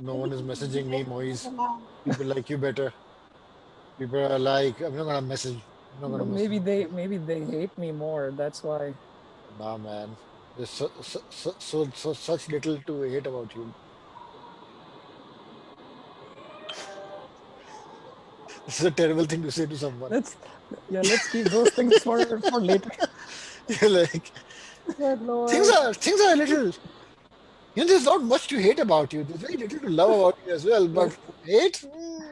No one is messaging me, Moise. Allowed. People like you better. People are like, I'm not gonna message. I'm not gonna But message. maybe they hate me more. That's why. Nah, man. There's such little to hate about you. This is a terrible thing to say to someone. Let's let's keep those things for later. You're like, Good things Lord. are things are a little. There's not much to hate about you. There's very little to love about you as well. Well, But hate,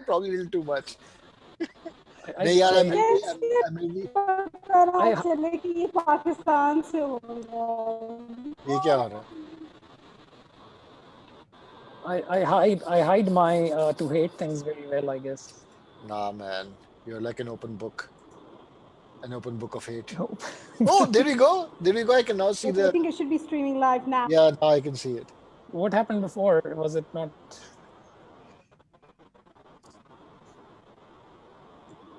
probably a little too much. I नहीं यार, I कैसे I'm really, पता I चले कि ये पाकिस्तान से हो रहा ये क्या हो रहा है? I hide my to hate things very well, I guess. Nah, man. You're like an open book of hate. Nope. Oh, there we go. There we go. I can now see I the. think it should be streaming live now. Yeah, now I can see it. What happened before? Was it not?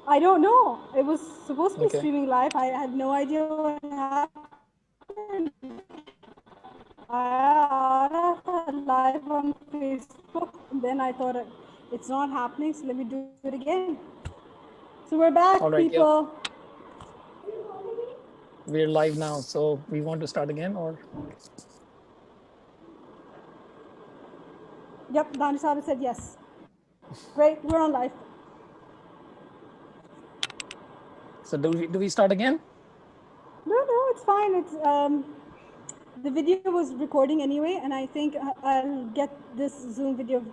I don't know. It was supposed to be Okay. streaming live. I had no idea what happened. I live on Facebook, and then I thought it's not happening, so let me do it again. So we're back, All right. Yeah, people. we're live now. So we want to start again, or Yep, Danish Saab said yes. Great, we're on live. so do we start again? No, it's fine. It's the video was recording anyway, and I think I'll get this Zoom video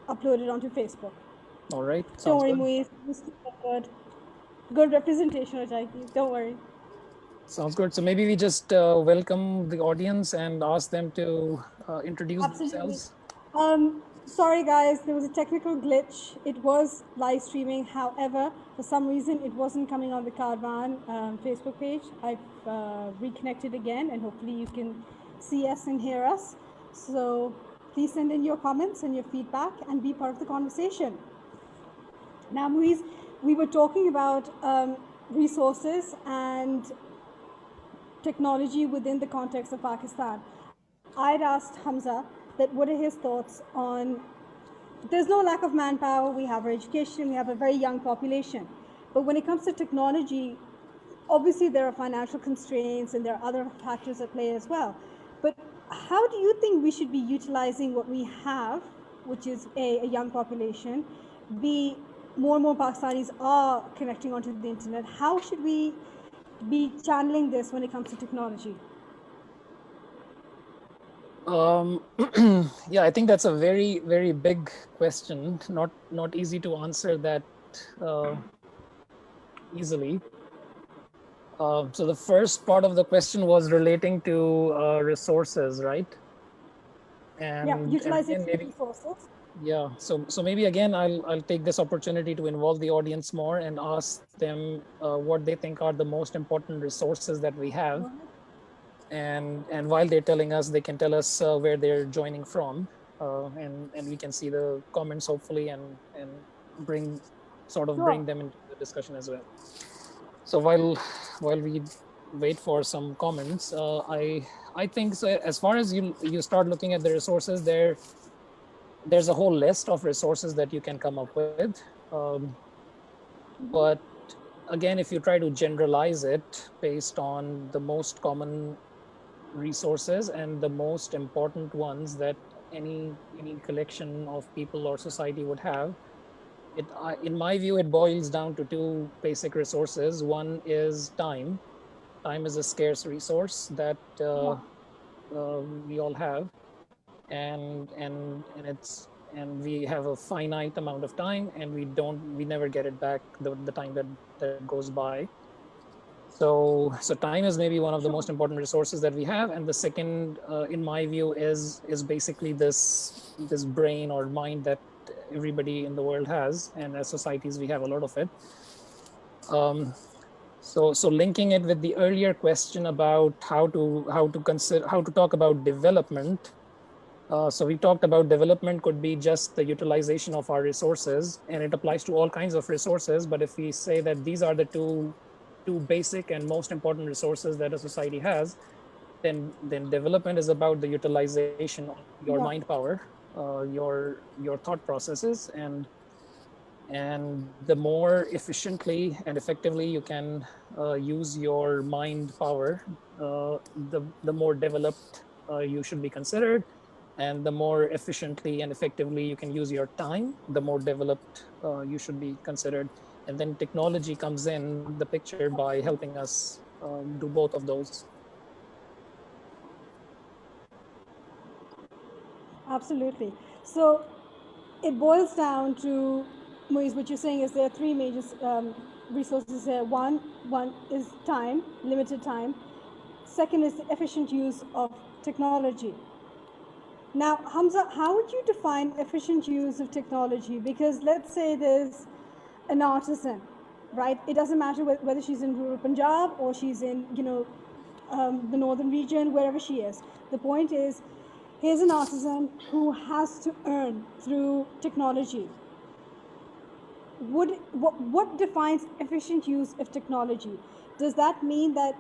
uploaded onto Facebook. All right. Don't Sounds worry, good. Muiz. This is good. Good representation, Ajaki. Don't worry. Sounds good. So maybe we just welcome the audience and ask them to introduce Absolutely. themselves. Sorry, guys, there was a technical glitch. It was live streaming. However, for some reason, it wasn't coming on the Kaarvan Facebook page. I've reconnected again, and hopefully you can see us and hear us. So please send in your comments and your feedback and be part of the conversation. Now, Muiz, we were talking about resources and technology within the context of Pakistan. I'd asked Hamza that what are his thoughts on, there's no lack of manpower, we have our education, we have a very young population. But when it comes to technology, obviously there are financial constraints and there are other factors at play as well. But how do you think we should be utilizing what we have, which is a young population, B, more and more Pakistanis are connecting onto the internet. How should we be channeling this when it comes to technology? Yeah, I think that's a very, very big question. Not easy to answer that easily. So the first part of the question was relating to resources, right? And yeah, utilizing again, maybe, resources. yeah. So maybe again, I'll take this opportunity to involve the audience more and ask them what they think are the most important resources that we have. And while they're telling us, they can tell us where they're joining from, and we can see the comments hopefully and bring bring them into the discussion as well. So while we wait for some comments, I think so. As far as you start looking at the resources, there's a whole list of resources that you can come up with, but again, if you try to generalize it based on the most common resources and the most important ones that any collection of people or society would have, in my view, it boils down to two basic resources. One is time. Time is a scarce resource that we all have, and we have a finite amount of time, and we never get it back, the time that goes by. So time is maybe one of the most important resources that we have, and the second, in my view, is basically this brain or mind that everybody in the world has, and as societies we have a lot of it. So linking it with the earlier question about how to talk about development. So we talked about development could be just the utilization of our resources, and it applies to all kinds of resources. But if we say that these are the two basic and most important resources that a society has, then development is about the utilization of your mind power, your thought processes, and the more efficiently and effectively you can use your mind power, the more developed you should be considered, and the more efficiently and effectively you can use your time, the more developed you should be considered. And then technology comes in the picture by helping us do both of those. Absolutely. So it boils down to, Moise, what you're saying is there are three major resources here. One is time, limited time. Second is the efficient use of technology. Now, Hamza, how would you define efficient use of technology? Because let's say there's an artisan, right? It doesn't matter whether she's in rural Punjab or she's in, the northern region, wherever she is. The point is, here's an artisan who has to earn through technology. What defines efficient use of technology? Does that mean that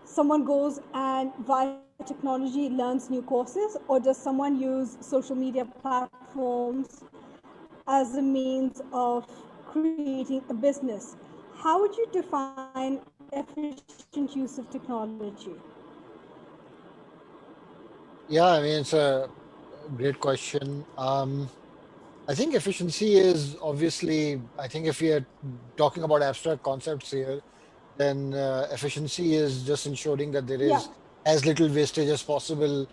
someone goes and via technology learns new courses, or does someone use social media platforms as a means of creating a business? How would you define efficient use of technology? Yeah, I mean, it's a great question. I think efficiency is obviously, I think if we are talking about abstract concepts here, then efficiency is just ensuring that there Yeah, is as little wastage as possible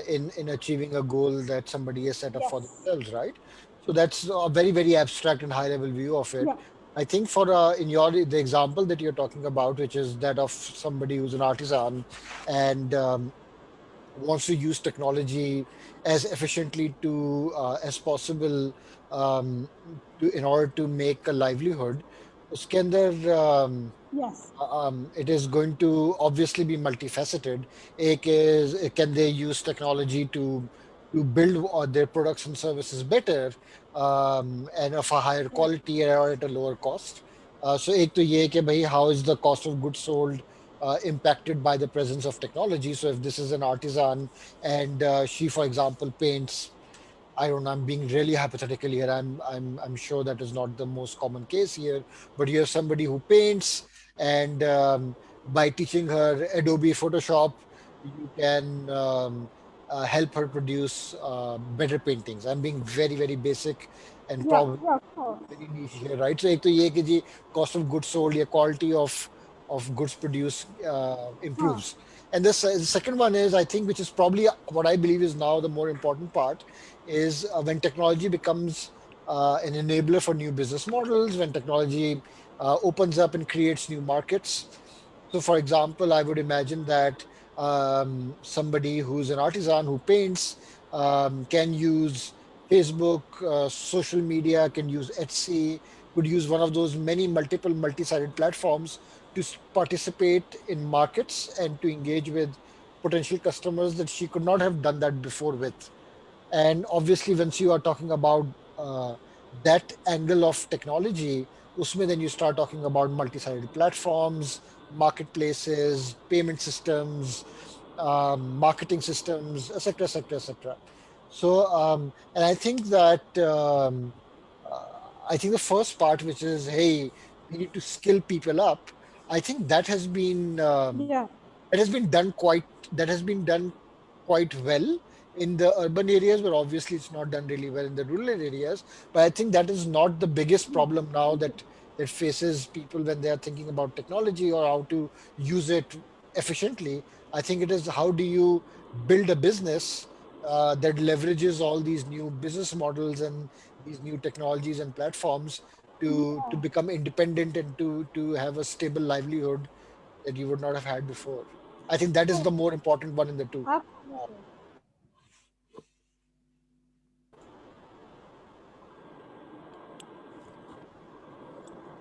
in achieving a goal that somebody has set up for yes, themselves, right? So that's a very, very abstract and high level view of it. yeah, I think for in your the example that you're talking about, which is that of somebody who's an artisan and wants to use technology as efficiently to as possible in order to make a livelihood. उसके अंदर yes, it is going to obviously be multifaceted. एक is can they use technology to build their products and services better and of a higher quality or at a lower cost. So एक तो ये है कि भाई how is the cost of goods sold impacted by the presence of technology. So if this is an artisan and she, for example, paints, I don't know, I'm being really hypothetical here. I'm sure that is not the most common case here, but you have somebody who paints, and by teaching her Adobe Photoshop, you can help her produce better paintings. I'm being very, very basic and yeah, probably yeah, of course. very niche here, right? So एक तो ये कि जी cost of goods sold या quality of goods produced Huh. improves. And the second one is, I think, which is probably what I believe is now the more important part, is when technology becomes an enabler for new business models, when technology opens up and creates new markets. So, for example, I would imagine that somebody who's an artisan who paints can use Facebook, social media, can use Etsy, could use one of those many multiple multi-sided platforms to participate in markets and to engage with potential customers that she could not have done that before with. And obviously, once you are talking about that angle of technology, usme then you start talking about multi-sided platforms, marketplaces, payment systems, marketing systems, etc., etc., etc. So, and I think that I think the first part, which is, hey, we need to skill people up. I think Yeah, that has been done quite that has been done quite well in the urban areas, but obviously it's not done really well in the rural areas. But I think that is not the biggest yeah, problem now that faces people when they are thinking about technology or how to use it efficiently. I think it is how do you build a business that leverages all these new business models and these new technologies and platforms to become independent and to have a stable livelihood that you would not have had before. I think that is the more important one in the two. absolutely.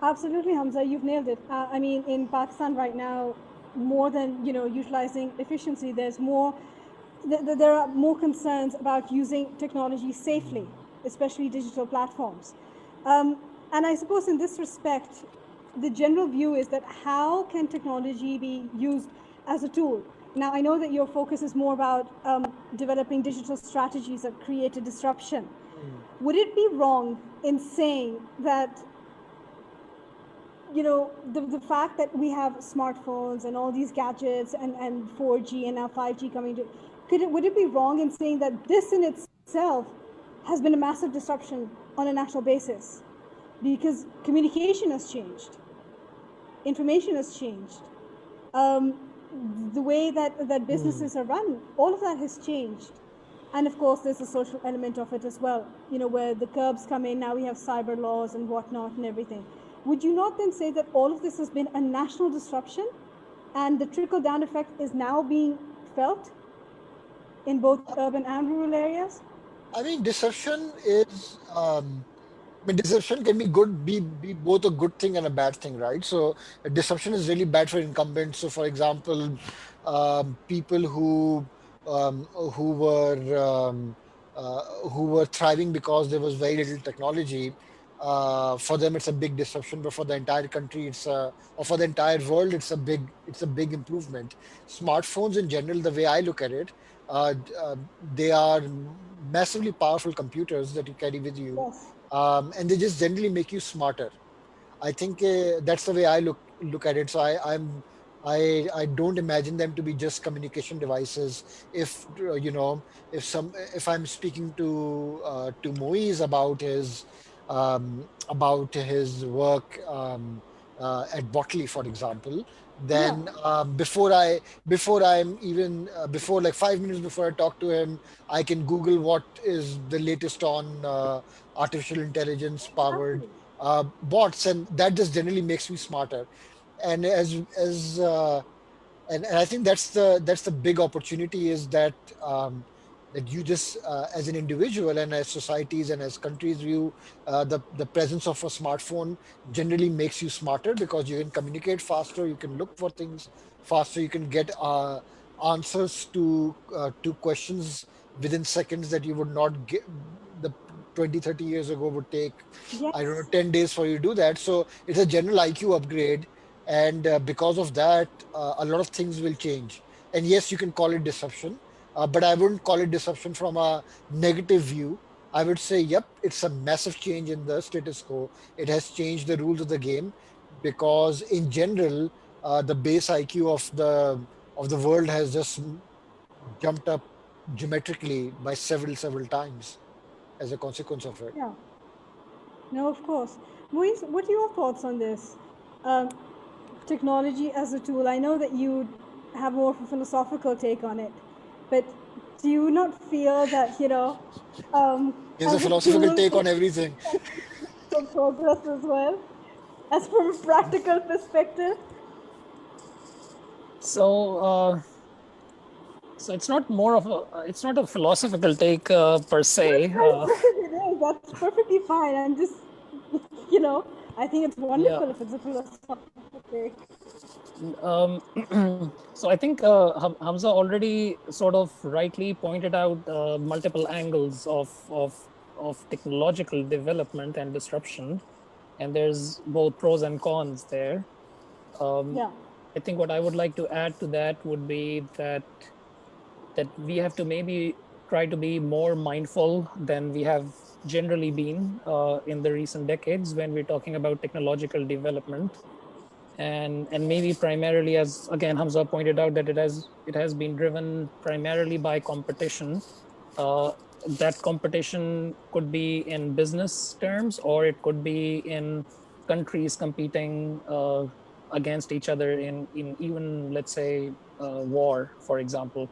Absolutely, Hamza, you've nailed it. I mean, in Pakistan right now, more than utilizing efficiency, there's more. There are more concerns about using technology safely, especially digital platforms. Um, and I suppose in this respect, the general view is that how can technology be used as a tool? Now, I know that your focus is more about developing digital strategies that create a disruption. Would it be wrong in saying that, you know, the fact that we have smartphones and all these gadgets and 4G and now 5G coming to, would it be wrong in saying that this in itself has been a massive disruption on a national basis? Because communication has changed, information has changed, the way that businesses are run, all of that has changed. And of course, there's a social element of it as well, you know, where the curbs come in, now we have cyber laws and whatnot and everything. Would you not then say that all of this has been a national disruption and the trickle-down effect is now being felt in both urban and rural areas? I mean, disruption is, I mean, disruption can be good, be both a good thing and a bad thing, right? So disruption is really bad for incumbents. So, for example, people who were who were thriving because there was very little technology. For them, it's a big disruption, but for the entire country, or for the entire world, it's a big improvement. Smartphones in general, the way I look at it, they are massively powerful computers that you carry with you, Yes. and they just generally make you smarter. I think that's the way I look at it. So I don't imagine them to be just communication devices. If you know, if I'm speaking to Moise about his work at Botley, for example, Yeah. then before I'm even before like 5 minutes before I talk to him, I can Google what is the latest on artificial intelligence powered Exactly. bots, and that just generally makes me smarter. And and I think that's the big opportunity, is that you just as an individual and as societies and as countries view the presence of a smartphone generally makes you smarter, because you can communicate faster, you can look for things faster, you can get answers to questions within seconds that you would not get the 20-30 years ago would take, I don't know, Yes. 10 days for you to do that. So it's a general IQ upgrade, and because of that, a lot of things will change. And yes, you can call it disruption, but I wouldn't call it disruption from a negative view. I would say, yep, it's a massive change in the status quo. It has changed the rules of the game, because in general, the base IQ of the world has just jumped up geometrically by several times as a consequence of it. Yeah. No, of course. Moise, what are your thoughts on this? Um, Technology as a tool. I know that you have more of a philosophical take on it, but do you not feel that, you know, He has a as a philosophical tool, take on everything. for progress as well, as from a practical perspective? So, so it's not more of a it's not a philosophical take per No, se. it is. That's perfectly fine. I'm just, you know, I think it's Yeah. wonderful if it's a philosophical take. Um, so I think Hamza already sort of rightly pointed out multiple angles of technological development and disruption, and there's both pros and cons there. Um, Yeah. I think what I would like to add to that would be that we have to maybe try to be more mindful than we have generally been in the recent decades when we're talking about technological development, and maybe primarily, as again Hamza pointed out, that it has been driven primarily by competition. uh, that competition could be in business terms, or it could be in countries competing against each other in even, let's say, war, for example.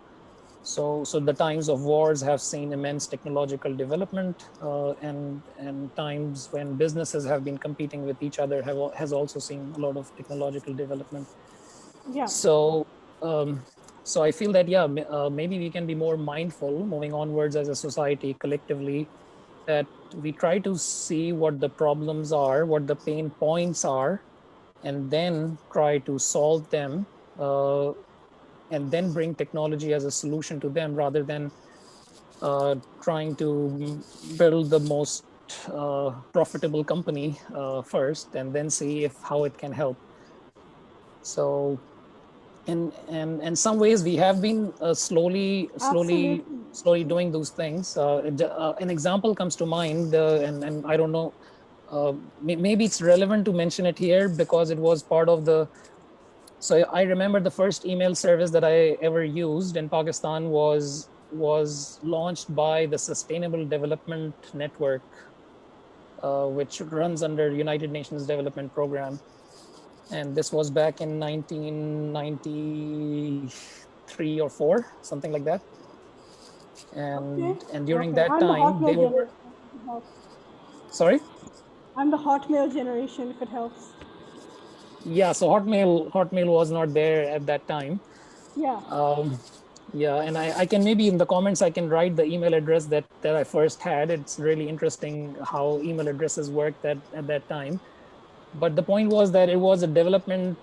So the times of wars have seen immense technological development, and times when businesses have been competing with each other has also seen a lot of technological development. Yeah. So so I feel that, yeah, maybe we can be more mindful moving onwards as a society collectively, that we try to see what the problems are, what the pain points are, and then try to solve them, uh, and then bring technology as a solution to them, rather than trying to build the most profitable company first, and then see if how it can help. So in some ways we have been Absolutely. slowly doing those things. An example comes to mind, and I don't know, maybe it's relevant to mention it here because it was part of the. So I remember the first email service that I ever used in Pakistan was launched by the Sustainable Development Network, which runs under United Nations Development Program, and this was back in 1993 or four, something like that. Okay. And during Okay. that I'm the time, Hotmail they were, generation, if it helps. sorry. I'm the Hotmail generation, if it helps. Yeah, so Hotmail was not there at that time. Yeah. Um, yeah, and I can maybe in the comments I can write the email address that I first had. It's really interesting how email addresses worked at that time. But the point was that it was a development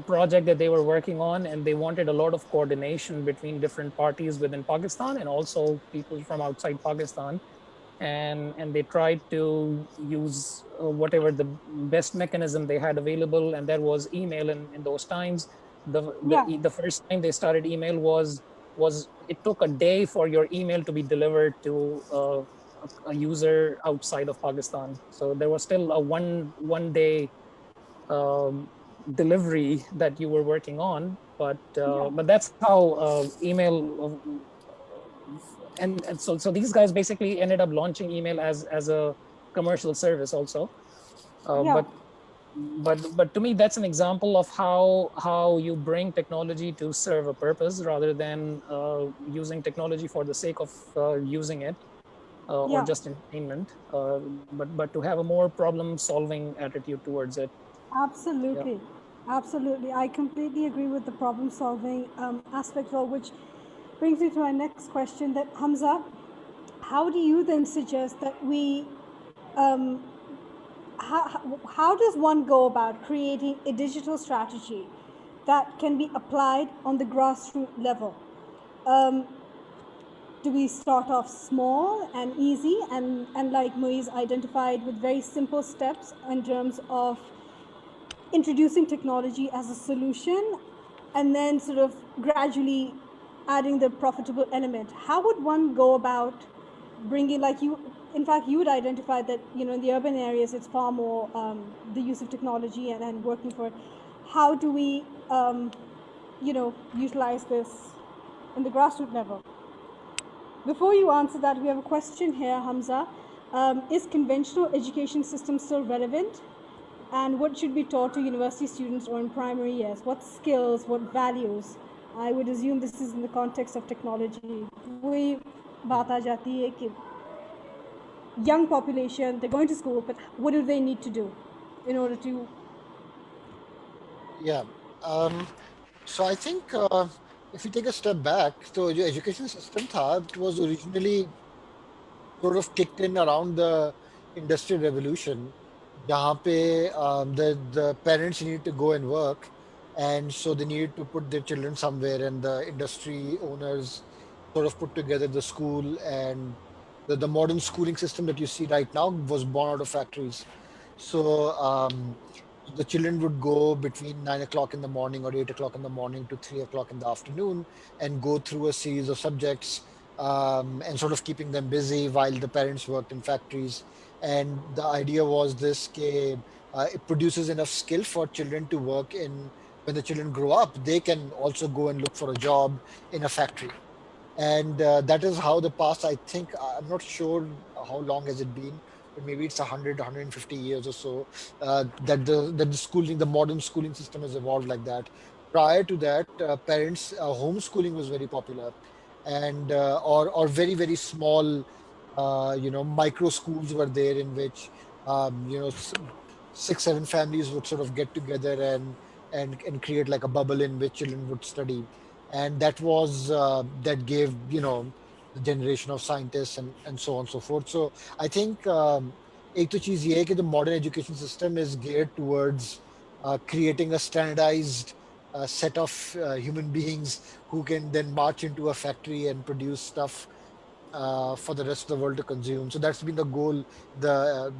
project that they were working on, and they wanted a lot of coordination between different parties within Pakistan and also people from outside Pakistan. And they tried to use whatever the best mechanism they had available, and that was email in those times. Yeah. The first time they started email was it took a day for your email to be delivered to a user outside of Pakistan. So there was still a one day um, delivery that you were working on, Yeah. but that's how email and so these guys basically ended up launching email as a commercial service also. uh, Yeah. but but to me that's an example of how you bring technology to serve a purpose rather than using technology for the sake of using it, or Yeah. just entertainment, but to have a more problem solving attitude towards it. Yeah. Absolutely. Absolutely. I completely agree with the problem solving aspect, well, which brings me to my next question that comes up. How do you then suggest that we, how does one go about creating a digital strategy that can be applied on the grassroots level? Um, do we start off small and easy and like Moise identified with very simple steps in terms of introducing technology as a solution and then sort of gradually adding the profitable element? How would one go about bringing, like you, in fact you would identify that, you know, in the urban areas it's far more the use of technology and working for it. How do we you know, utilize this in the grassroots level? Before you answer that, we have a question here, Hamza. Is conventional education system still relevant? And what should be taught to university students or in primary years? What skills, what values? I would assume this is in the context of technology. वही बात आ जाती है कि young population, they're going to school, but what do they need to do in order to? Yeah. Um, so I think if you take a step back, so your education system tha, it was originally sort of kicked in around the Industrial Revolution, जहाँ पे the parents needed to go and work, and so they needed to put their children somewhere, and the industry owners sort of put together the school, and the modern schooling system that you see right now was born out of factories. So the children would go between 9 o'clock in the morning or 8 o'clock in the morning to 3 o'clock in the afternoon and go through a series of subjects, and sort of keeping them busy while the parents worked in factories. And the idea was this: it produces enough skill for children to work in. When the children grow up, they can also go and look for a job in a factory. And that is how the past, I think, I'm not sure how long has it been, but maybe it's 100, 150 years or so, that the schooling, the modern schooling system has evolved like that. Prior to that, parents homeschooling was very popular, and or very very small, micro schools were there in which, six seven families would sort of get together and create like a bubble in which children would study. And that was that gave, the generation of scientists and so on and so forth. So I think एक तो चीज ये है कि the modern education system is geared towards creating a standardized set of human beings who can then march into a factory and produce stuff for the rest of the world to consume. So that's been the goal. The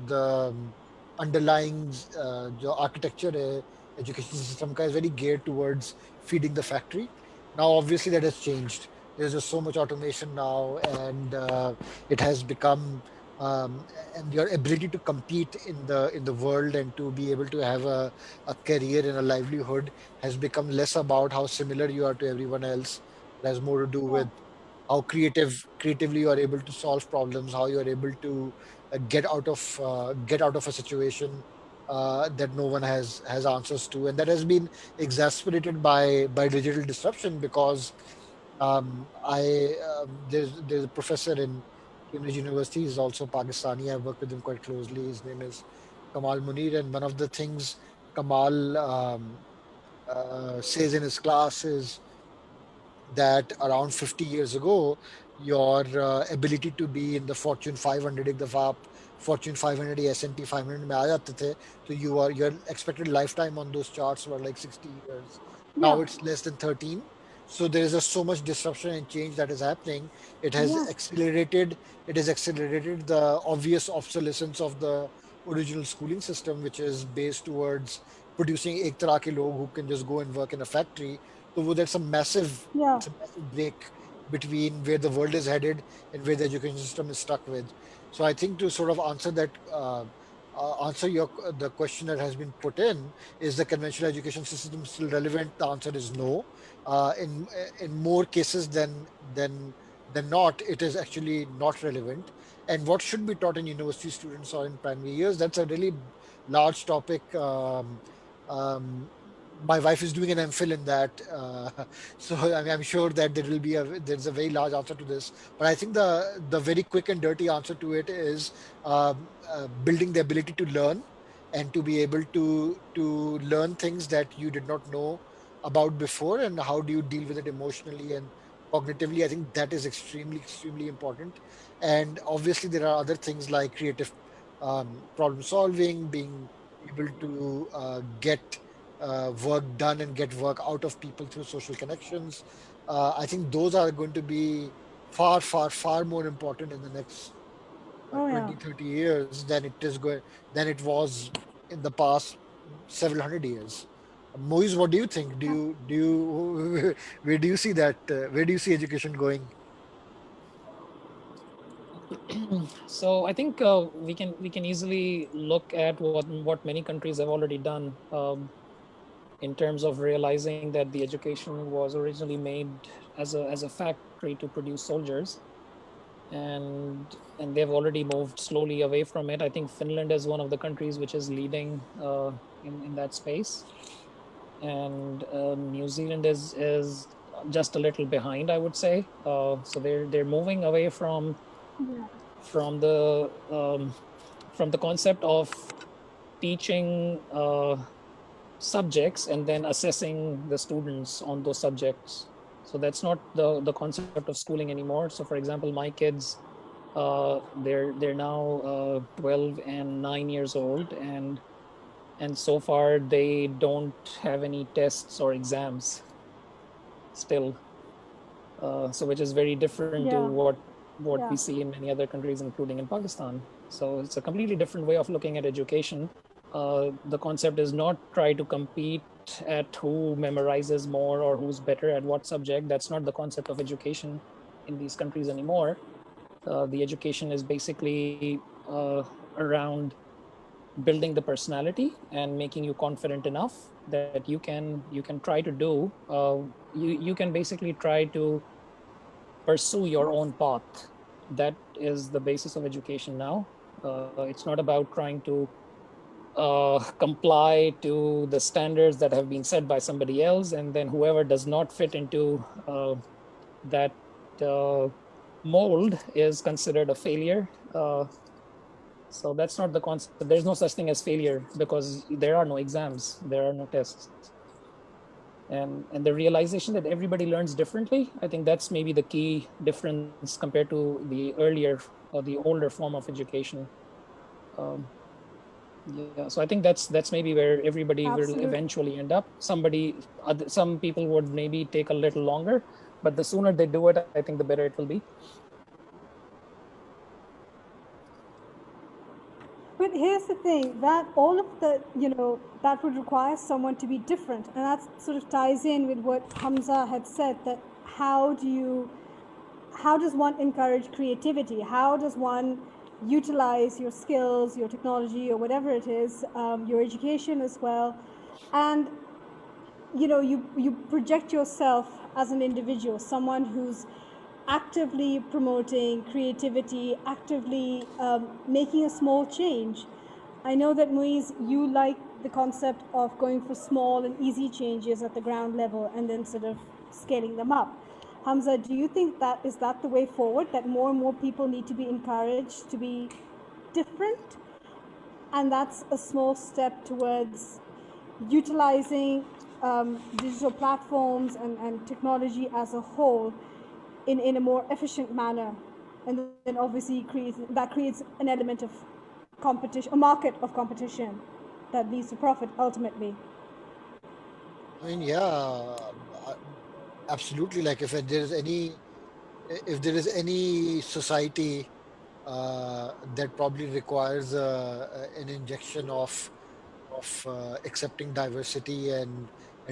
underlying जो architecture है education system is very geared towards feeding the factory. Now, obviously, that has changed. There's just so much automation now, and it has become and your ability to compete in the world and to be able to have a career and a livelihood has become less about how similar you are to everyone else. It has more to do Yeah. with how creatively you are able to solve problems, how you are able to get out of a situation that no one has answers to, and that has been exasperated by digital disruption because there's a professor in Cambridge University. He's also Pakistani. I work with him quite closely. His name is Kamal Munir, and one of the things Kamal says in his class is that around 50 years ago, your ability to be in the Fortune 500, एक दफा आप Fortune 500 या S&P 500 में आ जाते थे, तो your expected lifetime on those charts were like 60 years. Yeah. Now it's less than 13. So there is so much disruption and change that is happening. It has Yeah. accelerated. It has accelerated the obvious obsolescence of the original schooling system, which is based towards producing एक तरह के लोग who can just go and work in a factory. So there's a massive Yeah. it's a massive break between where the world is headed and where the education system is stuck with. So I think to sort of answer that, answer the question that has been put in, is the conventional education system still relevant? The answer is no. In more cases than not, it is actually not relevant. And what should be taught in university students or in primary years? That's a really large topic. Um, my wife is doing an MPhil in that, so I mean, I'm sure that there's a very large answer to this. But I think the very quick and dirty answer to it is building the ability to learn and to be able to learn things that you did not know about before, and how do you deal with it emotionally and cognitively. I think that is extremely important. And obviously, there are other things like creative problem solving, being able to get work done and get work out of people through social connections. I think those are going to be far more important in the next Oh, yeah. 20, 30 years than it was in the past several hundred years. Moise, what do you think? Where do you see that? Where do you see education going? So I think we can easily look at what many countries have already done in terms of realizing that the education was originally made as a factory to produce soldiers, and they've already moved slowly away from it. I think Finland is one of the countries which is leading in that space, and New Zealand is just a little behind, I would say. So they're moving away Yeah. from the from the concept of teaching subjects and then assessing the students on those subjects. So that's not the concept of schooling anymore. So for example, my kids, they're now 12 and 9 years old, and so far they don't have any tests or exams still. So which is very different to Yeah. what we Yeah. see in many other countries, including in Pakistan. So it's a completely different way of looking at education. The concept is not try to compete at who memorizes more or who's better at what subject. That's not the concept of education in these countries anymore. The education is basically around building the personality and making you confident enough that you can try to do you can basically try to pursue your own path. That is the basis of education now. It's not about trying to comply to the standards that have been set by somebody else, and then whoever does not fit into that uh, mold is considered a failure. So that's not the concept. There's no such thing as failure because there are no exams, there are no tests. And the realization that everybody learns differently, I think that's maybe the key difference compared to the earlier or the older form of education. um, yeah, so I think that's maybe where everybody will Absolutely. eventually end up. Some people would maybe take a little longer, but the sooner they do it, I think the better it will be. But here's the thing, that all of the, that would require someone to be different. And that sort of ties in with what Hamza had said, that how does one encourage creativity? How does one utilize your skills, your technology, or whatever it is, your education as well? And you project yourself as an individual, someone who's actively promoting creativity, actively making a small change. I know that, Muiz, you like the concept of going for small and easy changes at the ground level and then sort of scaling them up. Hamza, do you think that is that the way forward, that more and more people need to be encouraged to be different? And that's a small step towards utilizing digital platforms and technology as a whole in a more efficient manner. And then obviously that creates an element of competition, a market of competition that leads to profit ultimately. I mean, yeah, absolutely. Like if there is any society that probably requires an injection of accepting diversity and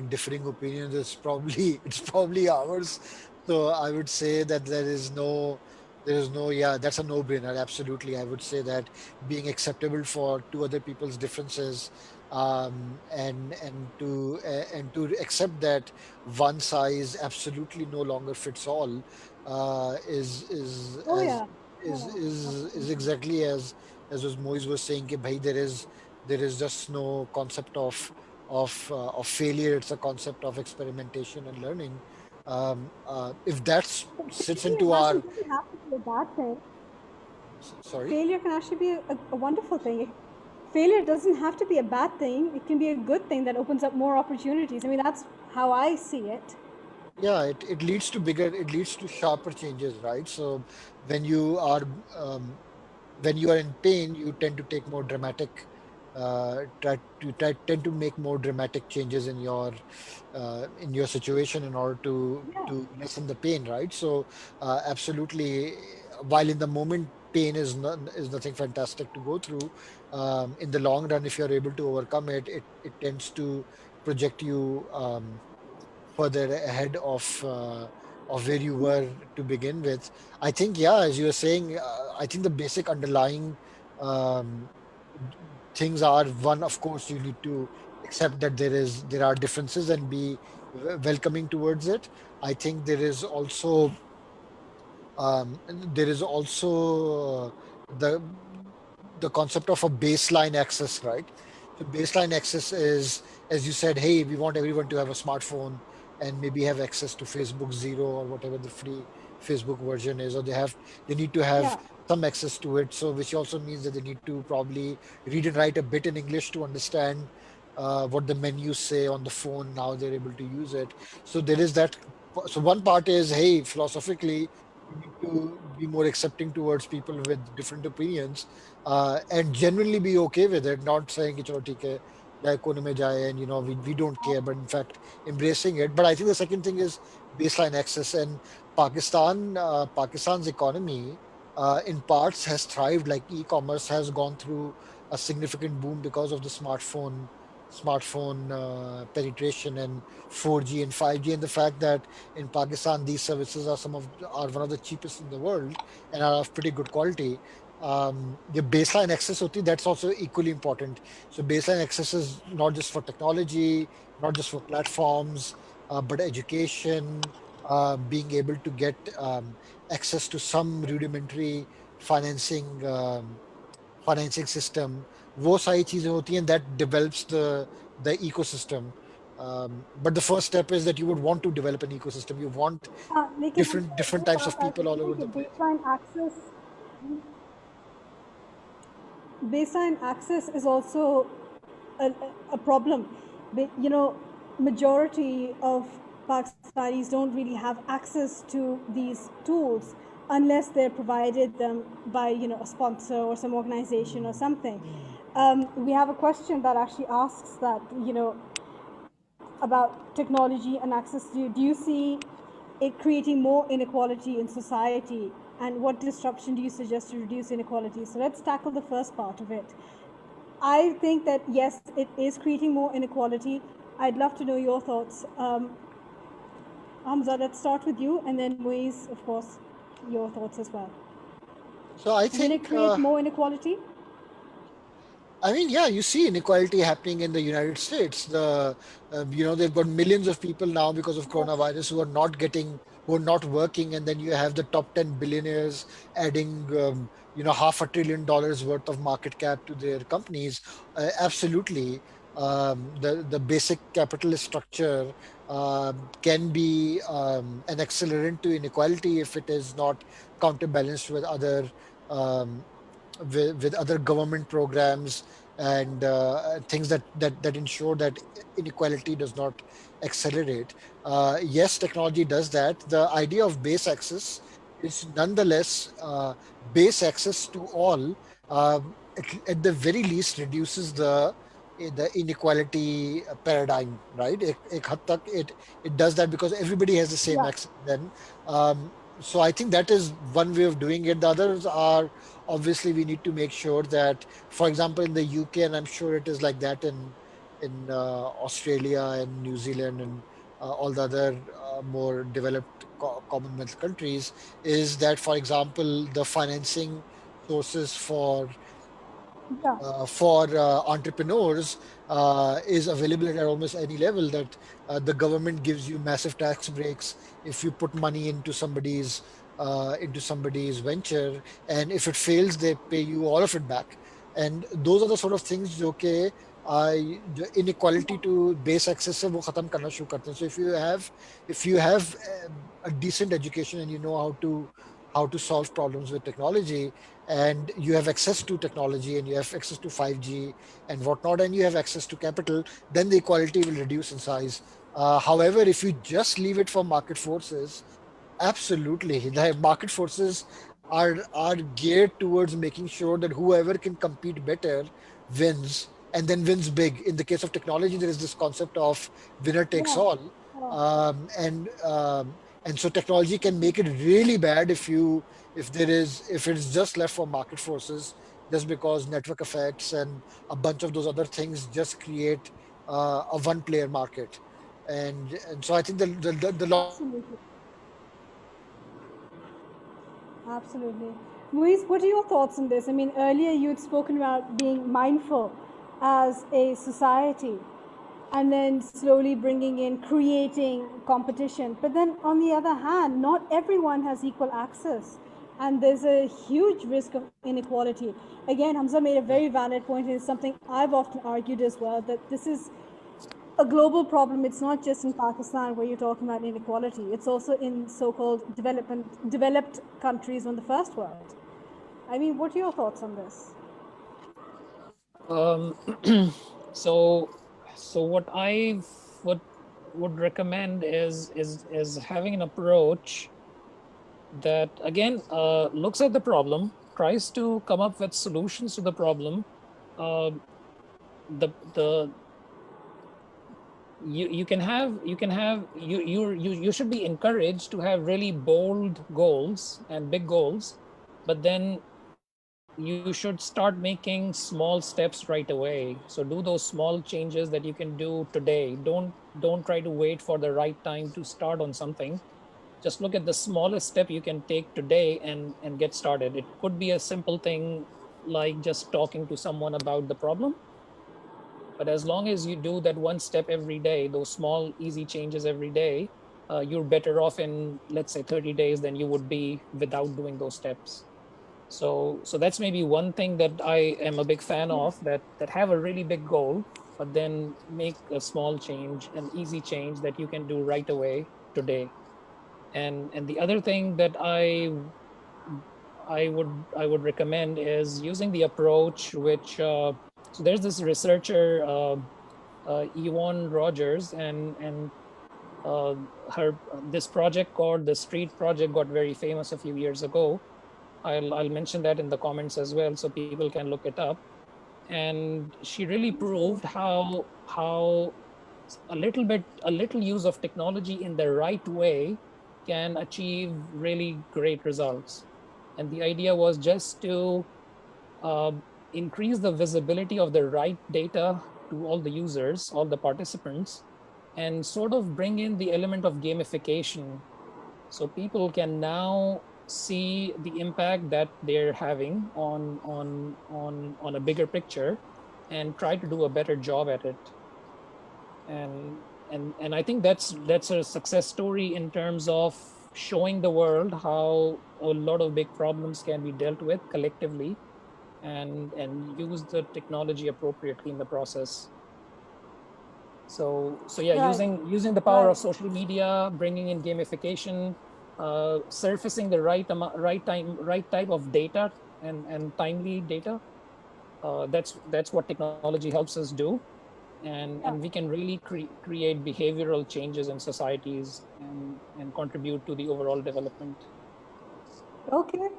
differing opinions, it's probably it's probably ours. So I would say that there is no, yeah, that's a no-brainer. Absolutely, I would say that being acceptable for two other people's differences, and to accept that one size absolutely no longer fits all, is Oh as yeah. is exactly as was Moise was saying, कि भाई there is just no concept of failure. It's a concept of experimentation and learning. If that sits Failure into actually our doesn't have to be a bad thing. sorry. Failure can actually be a wonderful thing. Failure doesn't have to be a bad thing. It can be a good thing that opens up more opportunities. I mean, that's how I see it. Yeah, it leads to it leads to sharper changes, right? So when you are um, when you are in pain, you tend to take more dramatic, tend to make more dramatic changes in your situation in order Yeah. to lessen the pain, right? So absolutely, while in the moment pain is nothing fantastic to go through, in the long run, if you're able to overcome it, it tends to project you further ahead of where you were to begin with. I think, yeah, as you were saying, I think the basic underlying um, things are, one, of course, you need to accept that there are differences and be welcoming towards it. I think there is also the concept of a baseline access, right? So baseline access is, as you said, hey, we want everyone to have a smartphone and maybe have access to Facebook Zero or whatever the free Facebook version is, or they need to have Yeah. some access to it. So which also means that they need to probably read and write a bit in English to understand what the menus say on the phone. Now they're able to use it. So there is that. So one part is, hey, philosophically, we need to be more accepting towards people with different opinions, and genuinely be okay with it, not saying कि चलो ठीक है जाए कोने में जाए, and we don't care, but in fact embracing it. But I think the second thing is baseline access. And Pakistan's economy in parts has thrived. Like e-commerce has gone through a significant boom because of the smartphone penetration and 4G and 5G, and the fact that in Pakistan these services are one of the cheapest in the world and are of pretty good quality. The baseline access hoti, that's also equally important. So baseline access is not just for technology, not just for platforms, but education, being able to get access to some rudimentary financing financing system. वो सारी चीजें होती हैं that develops the ecosystem. But the first step is that you would want to develop an ecosystem. You want लेकिन different एक types बात of uh people all सकती है over कि the place. baseline access is also a, a problem. Majority of Pakistanis don't really have access to these tools unless they're provided them by a sponsor or some organization or Mm, something. mm. We have a question that actually asks that about technology and access to. Do you see it creating more inequality in society And what disruption do you suggest to reduce inequality? So let's tackle the first part of it. I think that yes, it is creating more inequality. I'd love to know your thoughts. Hamza, let's start with you, and then Moise, of course, your thoughts as well. So I Will it think, create more inequality? I mean, yeah, you see inequality happening in the United States. They've got millions of people now because of Yes. coronavirus who are not working, and then you have the top 10 billionaires adding, $500 billion worth of market cap to their companies. Absolutely, the basic capitalist structure can be an accelerant to inequality if it is not counterbalanced with um, with other government programs and things that ensure that inequality does not accelerate. Yes, technology does that. The idea of base access is nonetheless base access to all. At the very least, reduces the inequality paradigm, right? एक हद तक it does that because everybody has the same Yeah. access. Then, so I think that is one way of doing it. The others are, obviously, we need to make sure that, for example, in the UK, and I'm sure it is like that in Australia and New Zealand and all the other more developed Commonwealth countries, is that, for example, the financing sources Yeah. for entrepreneurs is available at almost any level, that the government gives you massive tax breaks if you put money into somebody's venture, and if it fails they pay you all of it back. And those are the sort of things okay, the inequality to base access से वो खत्म करना शुरू करते हैं. So if you have a decent education and you know how to solve problems with technology, and you have access to technology, and you have access to 5G and whatnot, and you have access to capital, then the equality will reduce in size. However, if you just leave it for market forces, absolutely. The market forces are geared towards making sure that whoever can compete better wins, and then wins big. In the case of technology, there is this concept of winner takes Yeah. all. Yeah. And so technology can make it really bad if it's just left for market forces, just because network effects and a bunch of those other things just create a one player market. And so I think the Absolutely. Absolutely. Muiz, what are your thoughts on this? I mean, earlier you had spoken about being mindful as a society and then slowly bringing in creating competition. But then on the other hand, not everyone has equal access. And there's a huge risk of inequality. Again, Hamza made a very valid point, and it's something I've often argued as well, that this is a global problem. It's not just in Pakistan where you're talking about inequality. It's also in so-called developed countries in the first world. I mean, what are your thoughts on this? Um, so what I would would recommend is having an approach that again looks at the problem, tries to come up with solutions to the problem. Um, the you should be encouraged to have really bold goals and big goals, but then you should start making small steps right away. So do those small changes that you can do today. Don't try to wait for the right time to start on something. Just look at the smallest step you can take today and get started. It could be a simple thing like just talking to someone about the problem, but as long as you do that one step every day, those small easy changes every day, you're better off in, let's say, 30 days than you would be without doing those steps. So that's maybe one thing that I am a big fan Yeah. of, that have a really big goal, but then make a small change, an easy change that you can do right away today. And the other thing that I would recommend is using the approach which so there's this researcher, Yvonne Rogers, and uh, her this project called the Street Project got very famous a few years ago. I'll mention that in the comments as well, so people can look it up. And she really proved how a little use of technology in the right way can achieve really great results. And the idea was just to uh, increase the visibility of the right data to all the users, all the participants, and sort of bring in the element of gamification. So people can now see the impact that they're having on a bigger picture and try to do a better job at it. And I think that's a success story in terms of showing the world how a lot of big problems can be dealt with collectively, and use the technology appropriately in the process. So yeah, Right, using the power right. of social media, bringing in gamification, surfacing the right amount, right type of data, and timely data. That's what technology helps us do, and Yeah. we can really create behavioral changes in societies, and contribute to the overall development. Okay.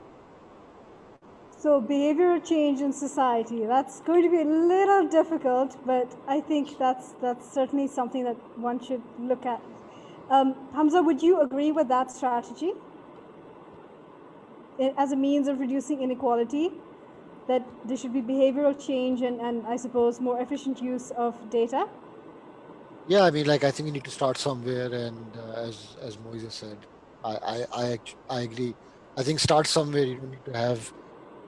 So behavioral change in society, that's going to be a little difficult, but I think that's certainly something that one should look at. Hamza, would you agree with that strategy as a means of reducing inequality, that there should be behavioral change and I suppose more efficient use of data? Yeah, I mean, like I think we need to start somewhere, and as Moises said, I agree. I think start somewhere. You don't need to have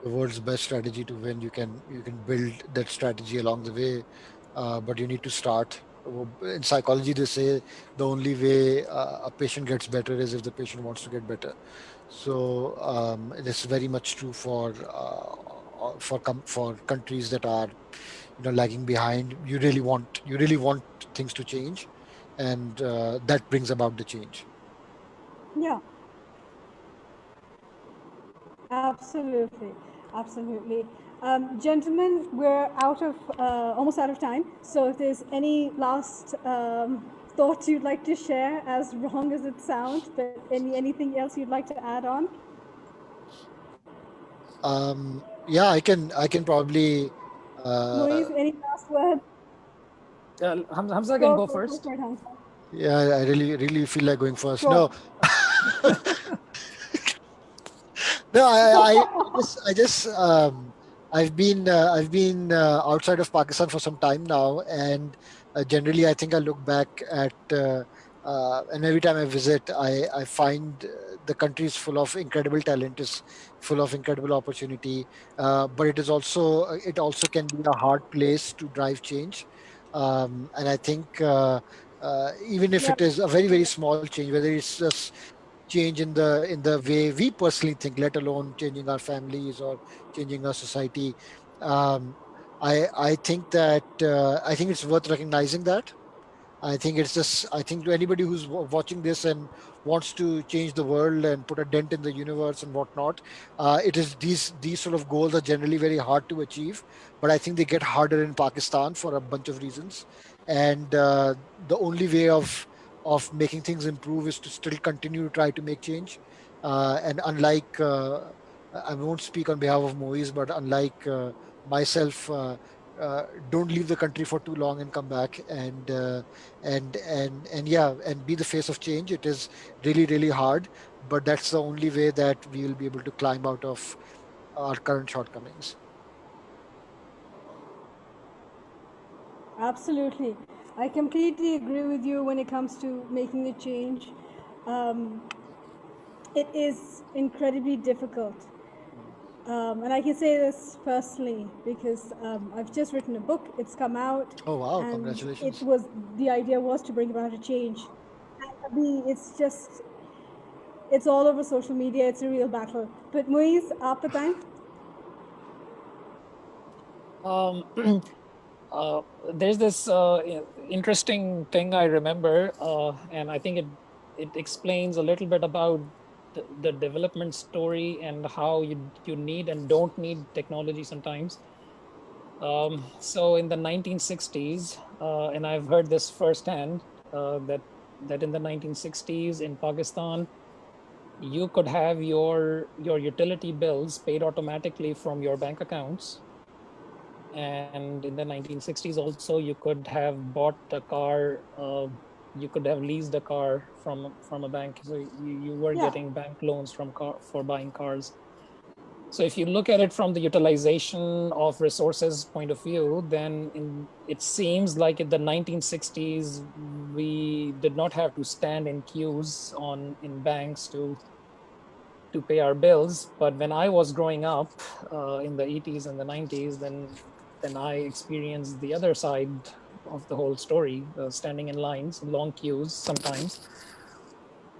the world's best strategy to win. You can build that strategy along the way, but you need to start. In psychology, they say the only way a patient gets better is if the patient wants to get better. So this is very much true for countries that are lagging behind. You really want things to change, and that brings about the change. Yeah, absolutely, absolutely. Gentlemen, we're almost out of time. So if there's any last thoughts you'd like to share, as wrong as it sounds, but anything else you'd like to add on? Yeah, I can probably uh, Moise, any last words? Hamza can Go, go go first. for it, Hamza. yeah, I really feel like going first. Go. No, no, I've been outside of Pakistan for some time now, and generally I think I look back at and every time I visit, I find the country is full of incredible talent, is full of incredible opportunity, but it also can be a hard place to drive change, and I think. Even if Yeah, it is a very very small change, whether it's just change in the way we personally think, let alone changing our families or changing our society. Um, I think it's worth recognizing that. I think to anybody who's watching this and wants to change the world and put a dent in the universe and whatnot, it is these sort of goals are generally very hard to achieve, but I think they get harder in Pakistan for a bunch of reasons, and the only way of making things improve is to still continue to try to make change, and unlike I won't speak on behalf of Moise, but unlike myself. Don't leave the country for too long and come back, and yeah, and be the face of change. It is really really hard, but that's the only way that we will be able to climb out of our current shortcomings. absolutely. I completely agree with you when it comes to making a change. Um, it is incredibly difficult. Mm. And I can say this personally because I've just written a book. It's come out, Oh wow, and congratulations. the idea was to bring about a change. And for me, it's all over social media. It's a real battle. But Moise, after time, Um, uh, there's this interesting thing I remember, and I think it explains a little bit about the development story and how you need and don't need technology sometimes. So in the 1960s, and I've heard this firsthand, that in the 1960s in Pakistan, you could have your utility bills paid automatically from your bank accounts. And in the 1960s also, you could have bought a car, you could have leased a car from a bank. So you were yeah, getting bank loans from car for buying cars. So if you look at it from the utilization of resources point of view, then it seems like in the 1960s, we did not have to stand in queues in banks to pay our bills. But when I was growing up in the 80s and the 90s, then I experienced the other side of the whole story, standing in lines, long queues sometimes.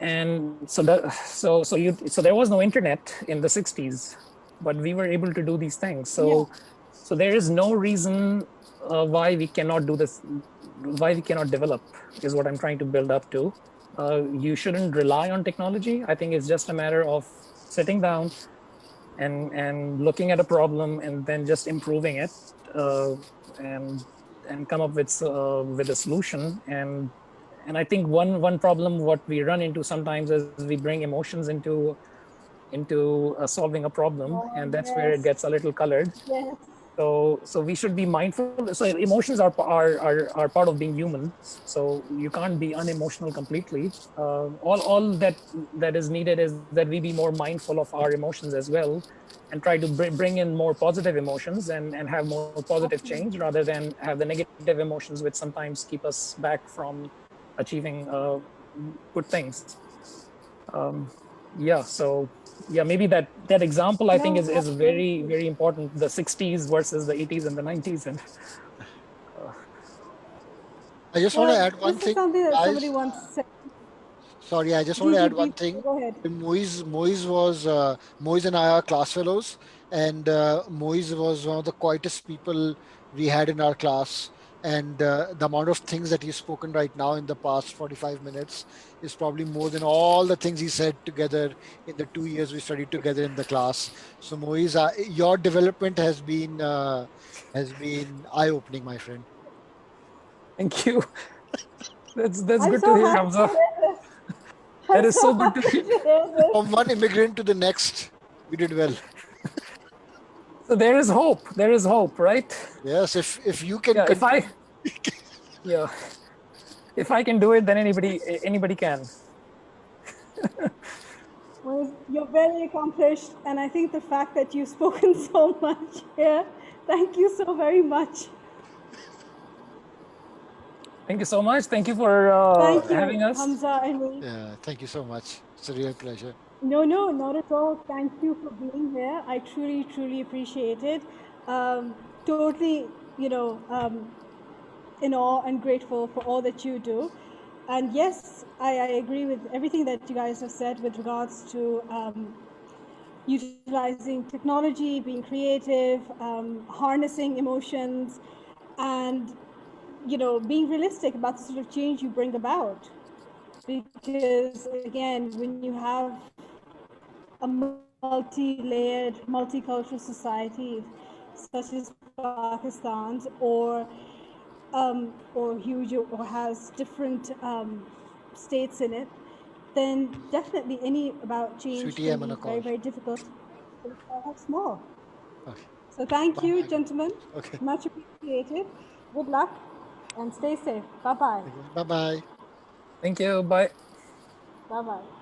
And so there was no internet in the 60s, but we were able to do these things. Yeah. So there is no reason why we cannot do this, why we cannot develop, is what I'm trying to build up to. You shouldn't rely on technology. I think it's just a matter of sitting down and looking at a problem and then just improving it, uh, and and come up with a solution. And I think one problem what we run into sometimes is we bring emotions into solving a problem, Oh, and that's where it yes. gets a little colored. Yes. So we should be mindful. So emotions are part of being human. So you can't be unemotional completely. All that is needed is that we be more mindful of our emotions as well, and try to bring in more positive emotions and have more positive change Absolutely. rather than have the negative emotions, which sometimes keep us back from achieving good things. Um, yeah, so yeah, maybe that example I think No, is very absolutely. very important. The 60s versus the 80s and the 90s, and uh, I just want to Well, add one this is thing, something that somebody guys. once said. Sorry, I just want Ji, to ji, add one please thing. go ahead. When Moise and I are class fellows, and Moise was one of the quietest people we had in our class. And the amount of things that he's spoken right now in the past 45 minutes is probably more than all the things he said together in the 2 years we studied together in the class. So Moise, your development has been eye-opening, my friend. thank you. That's I'm good to so hear, happy to Hamza. hear this. That I'm is so so good to happy hear. to hear this. From one immigrant to the next, we did well. So there is hope. There is hope, right? Yes, if you can Yeah. continue. Yeah, if I can do it, then anybody can. Well, you're very accomplished, and I think the fact that you've spoken so much here, thank you so very much. Thank you so much. Thank you for Thank having you, us. Hamza and me. Yeah, thank you so much. It's a real pleasure. No, no, not at all. Thank you for being here. I truly, truly appreciate it. Totally, in awe and grateful for all that you do. And yes, I agree with everything that you guys have said with regards to utilizing technology, being creative, harnessing emotions, and being realistic about the sort of change you bring about. Because again, when you have a multi-layered, multicultural society such as Pakistan's, or huge, or has different states in it, then definitely any about change Sweetie, can I'm on be a very, call. very difficult to start off small. Okay. So thank Bye you, bye. gentlemen. Okay. Much appreciated. Good luck and stay safe. Bye bye. Okay. Bye bye. Thank you. Bye. Bye bye.